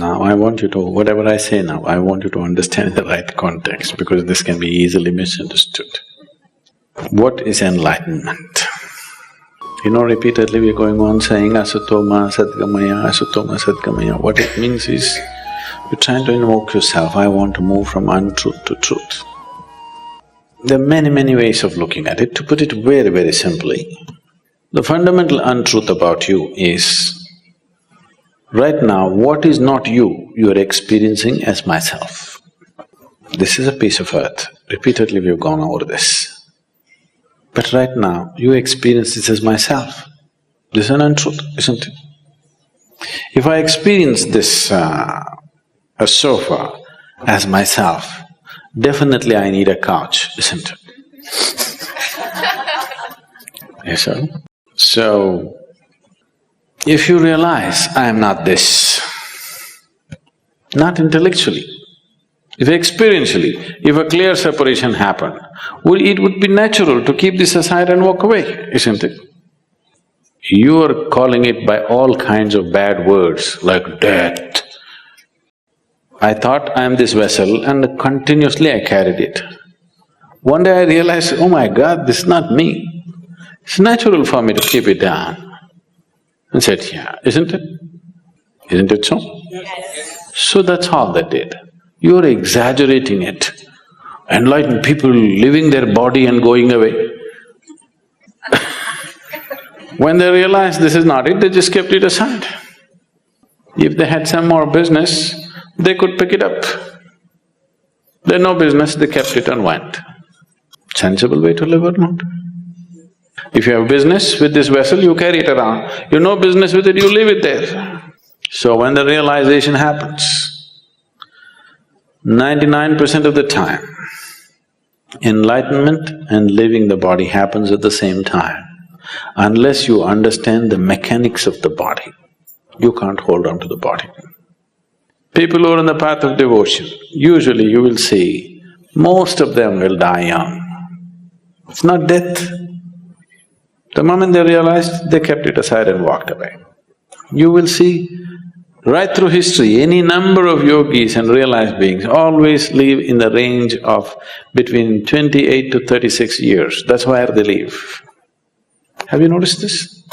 Now I want you to… whatever I say now, I want you to understand the right context because this can be easily misunderstood. What is enlightenment? You know, repeatedly we're going on saying asatoma sadgamaya, asatoma sadgamaya. What it means is, you're trying to invoke yourself, I want to move from untruth to truth. There are many ways of looking at it. To put it very simply, the fundamental untruth about you is, right now, what is not you, you're experiencing as myself. This is a piece of earth. Repeatedly we've gone over this. But right now, you experience this as myself. This is an untruth, isn't it? If I experience this a sofa as myself, definitely I need a couch, isn't it? Yes, sir? So, if you realize, I am not this, not intellectually, if experientially, if a clear separation happened, it would be natural to keep this aside and walk away, isn't it? You are calling it by all kinds of bad words like death. I thought I am this vessel and continuously I carried it. One day I realized, oh my God, this is not me. It's natural for me to keep it down. And said, yeah, isn't it? Isn't it so? Yes. So that's all they did. You're exaggerating it. Enlightened people leaving their body and going away. When they realized this is not it, they just kept it aside. If they had some more business, they could pick it up. They had no business, they kept it and went. Sensible way to live or not? If you have business with this vessel, you carry it around. You have no business with it, you leave it there. So when the realization happens, 99% of the time, enlightenment and leaving the body happens at the same time. Unless you understand the mechanics of the body, you can't hold on to the body. People who are on the path of devotion, usually you will see, most of them will die young. It's not death. The moment they realized, they kept it aside and walked away. You will see, right through history, any number of yogis and realized beings always live in the range of between 28 to 36 years, that's where they live. Have you noticed this?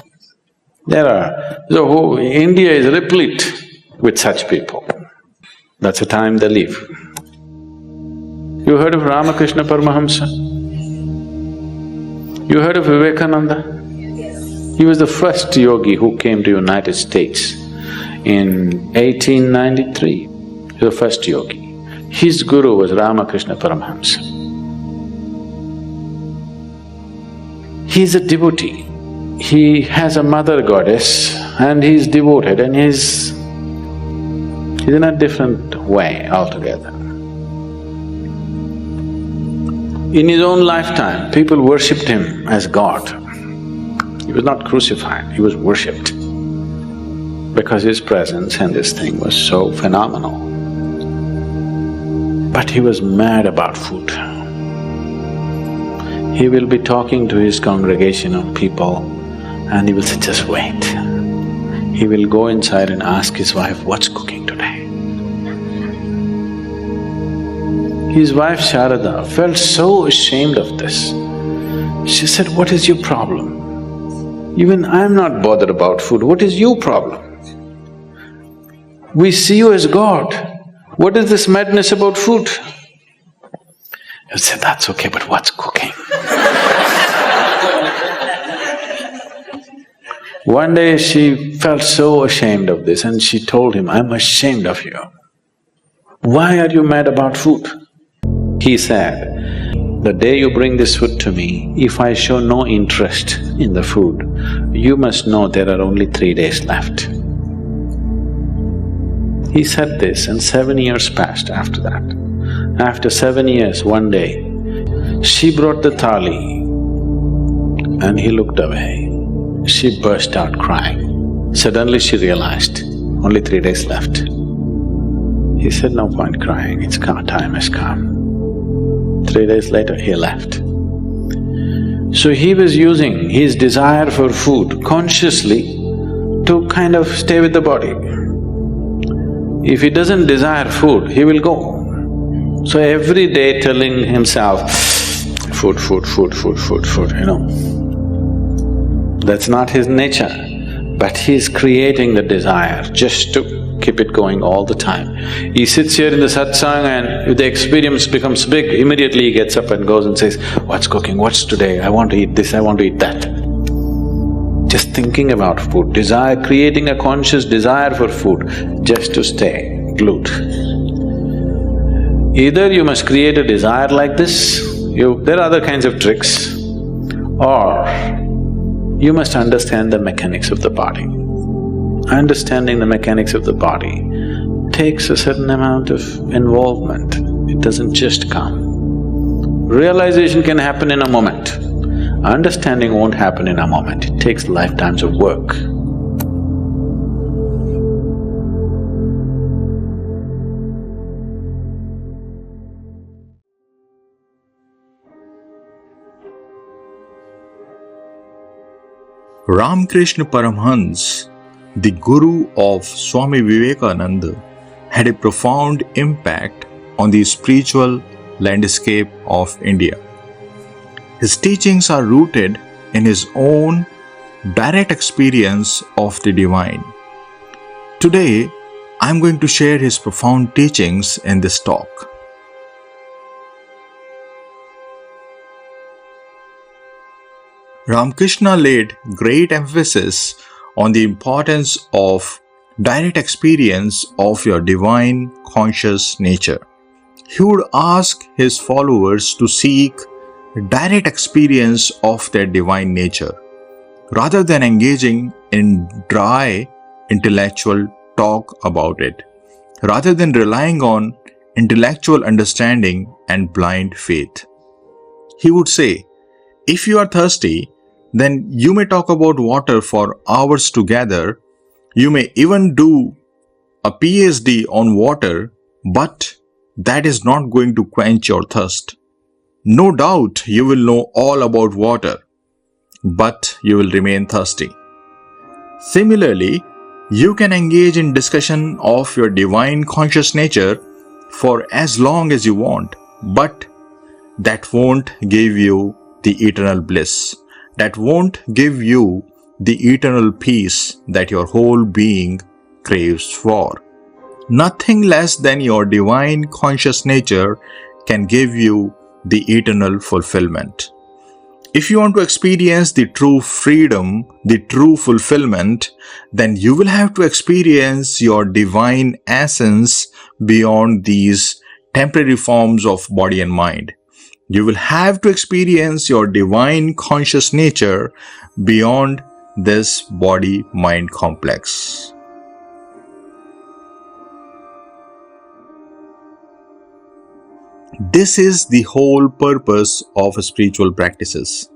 India is replete with such people. That's the time they live. You heard of Ramakrishna Paramahamsa? You heard of Vivekananda? Yes. He was the first yogi who came to United States in 1893. He was the first yogi. His guru was Ramakrishna Paramahamsa. He's a devotee. He has a mother goddess and he's devoted and he's in a different way altogether. In his own lifetime, people worshipped him as God. He was not crucified, he was worshipped because his presence and this thing was so phenomenal. But he was mad about food. He will be talking to his congregation of people and he will say, just wait. He will go inside and ask his wife, what's cooking today? His wife Sharada felt so ashamed of this. She said, what is your problem? Even I'm not bothered about food, what is your problem? We see you as God, what is this madness about food? I said, that's okay, but what's cooking? One day she felt so ashamed of this and she told him, I'm ashamed of you. Why are you mad about food? He said, the day you bring this food to me, if I show no interest in the food, you must know there are only 3 days left. He said this and 7 years passed after that. After 7 years, one day, she brought the thali and he looked away. She burst out crying. Suddenly she realized, only 3 days left. He said, no point crying, it's come, time has come. 3 days later, he left. So he was using his desire for food consciously to kind of stay with the body. If he doesn't desire food, he will go. So every day telling himself, food, food, food, food, food, food, that's not his nature. But he's creating the desire just to keep it going all the time. He sits here in the satsang and if the experience becomes big, immediately he gets up and goes and says, what's cooking, what's today, I want to eat this, I want to eat that. Just thinking about food, desire, creating a conscious desire for food just to stay glued. Either you must create a desire like this, there are other kinds of tricks, or you must understand the mechanics of the body. Understanding the mechanics of the body takes a certain amount of involvement, it doesn't just come. Realization can happen in a moment, understanding won't happen in a moment, it takes lifetimes of work. Ramakrishna Paramahamsa, the guru of Swami Vivekananda, had a profound impact on the spiritual landscape of India. His teachings are rooted in his own direct experience of the divine. Today, I am going to share his profound teachings in this talk. Ramakrishna laid great emphasis on the importance of direct experience of your divine conscious nature. He would ask his followers to seek direct experience of their divine nature, rather than engaging in dry intellectual talk about it, rather than relying on intellectual understanding and blind faith. He would say, if you are thirsty, then you may talk about water for hours together, you may even do a PhD on water, but that is not going to quench your thirst. No doubt you will know all about water, but you will remain thirsty. Similarly, you can engage in discussion of your divine conscious nature for as long as you want, but that won't give you the eternal bliss. That won't give you the eternal peace that your whole being craves for. Nothing less than your divine conscious nature can give you the eternal fulfillment. If you want to experience the true freedom, the true fulfillment, then you will have to experience your divine essence beyond these temporary forms of body and mind. You will have to experience your divine conscious nature beyond this body-mind complex. This is the whole purpose of spiritual practices,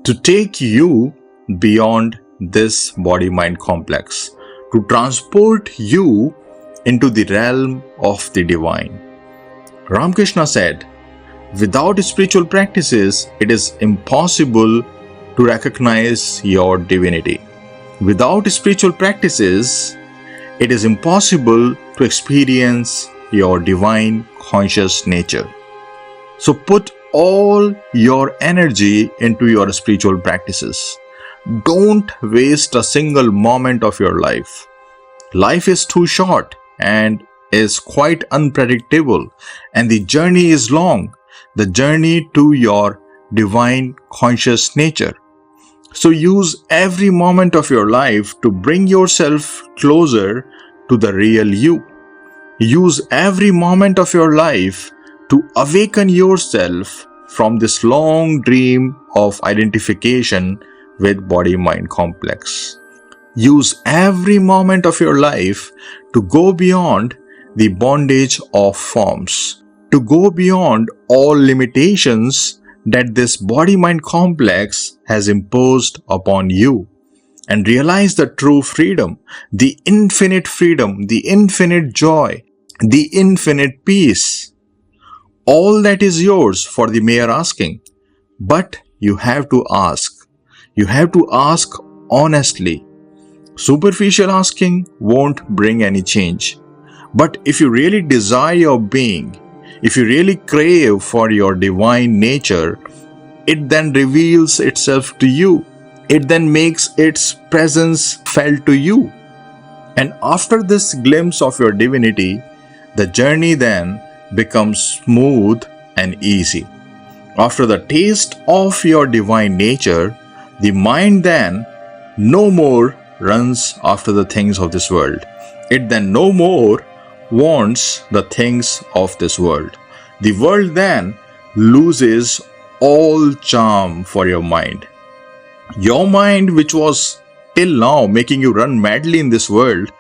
to take you beyond this body-mind complex, to transport you into the realm of the divine. Ramakrishna said, without spiritual practices, it is impossible to recognize your divinity. Without spiritual practices, it is impossible to experience your divine conscious nature. So put all your energy into your spiritual practices. Don't waste a single moment of your life. Life is too short and is quite unpredictable, and the journey is long. The journey to your divine conscious nature. So use every moment of your life to bring yourself closer to the real you. Use every moment of your life to awaken yourself from this long dream of identification with body-mind complex. Use every moment of your life to go beyond the bondage of forms, to go beyond all limitations that this body-mind complex has imposed upon you, and realize the true freedom, the infinite joy, the infinite peace. All that is yours for the mere asking. But you have to ask. You have to ask honestly. Superficial asking won't bring any change. But if you really desire your being, if you really crave for your divine nature, it then reveals itself to you. It then makes its presence felt to you. And after this glimpse of your divinity, the journey then becomes smooth and easy. After the taste of your divine nature, the mind then no more runs after the things of this world. It then no more wants the things of this world. The world then loses all charm for your mind. Your mind, which was till now making you run madly in this world,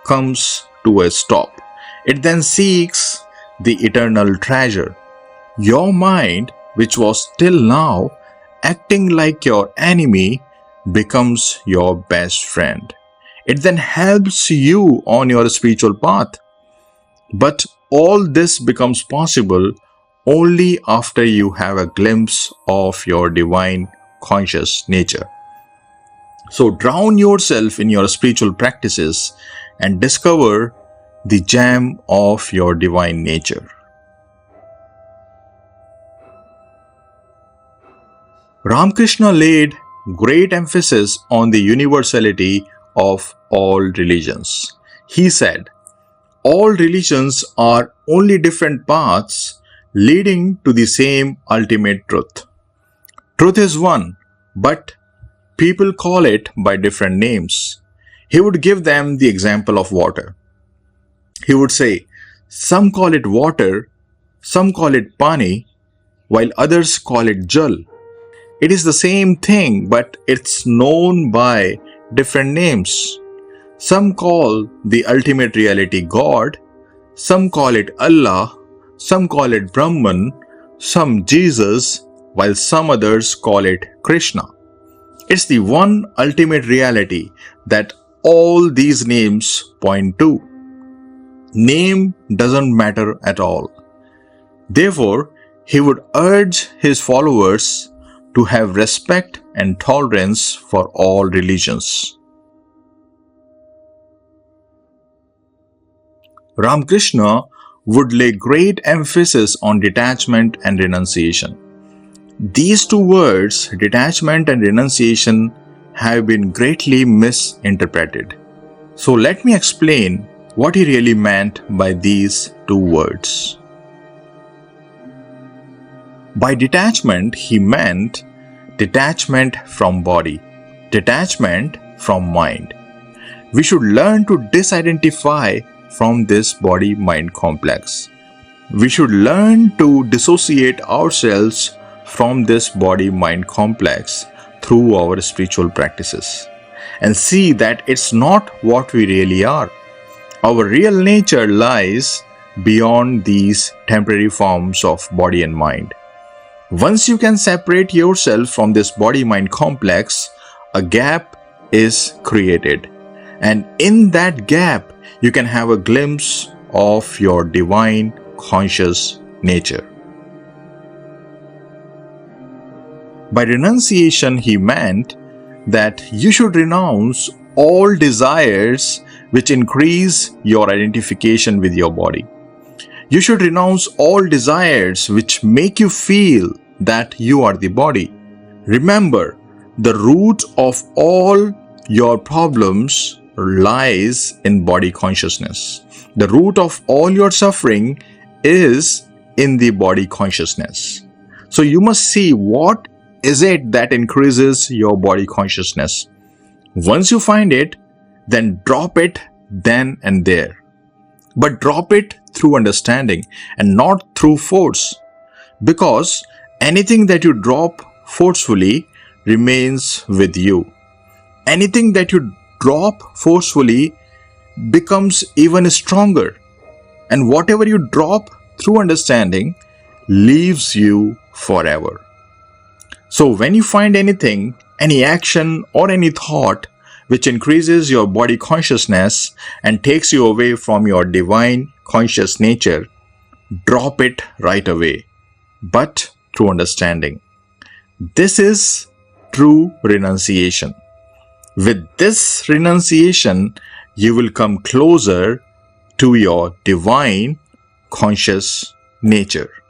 comes to a stop. It then seeks the eternal treasure. Your mind, which was till now acting like your enemy, becomes your best friend. It then helps you on your spiritual path. But all this becomes possible only after you have a glimpse of your divine conscious nature. So drown yourself in your spiritual practices and discover the gem of your divine nature. Ramakrishna laid great emphasis on the universality of all religions. He said, all religions are only different paths leading to the same ultimate truth. Truth is one, but people call it by different names. He would give them the example of water. He would say, some call it water, some call it pani, while others call it jal. It is the same thing, but it's known by different names. Some call the ultimate reality God, some call it Allah, some call it Brahman, some Jesus, while some others call it Krishna. It's the one ultimate reality that all these names point to. Name doesn't matter at all. Therefore, he would urge his followers to have respect and tolerance for all religions. Ramakrishna would lay great emphasis on detachment and renunciation. These two words, detachment and renunciation, have been greatly misinterpreted. So let me explain what he really meant by these two words. By detachment, he meant detachment from body, detachment from mind. We should learn to disidentify from this body-mind complex. We should learn to dissociate ourselves from this body-mind complex through our spiritual practices and see that it's not what we really are. Our real nature lies beyond these temporary forms of body and mind. Once you can separate yourself from this body-mind complex, a gap is created. And in that gap, you can have a glimpse of your divine conscious nature. By renunciation, he meant that you should renounce all desires which increase your identification with your body. You should renounce all desires which make you feel that you are the body. Remember, the root of all your problems lies in body consciousness. The root of all your suffering is in the body consciousness. So you must see what is it that increases your body consciousness. Once you find it, then drop it then and there. But drop it through understanding and not through force. Because anything that you drop forcefully remains with you. Anything that you drop forcefully becomes even stronger. And whatever you drop through understanding leaves you forever. So when you find anything, any action or any thought which increases your body consciousness and takes you away from your divine conscious nature, drop it right away, but through understanding. This is true renunciation. With this renunciation, you will come closer to your divine conscious nature.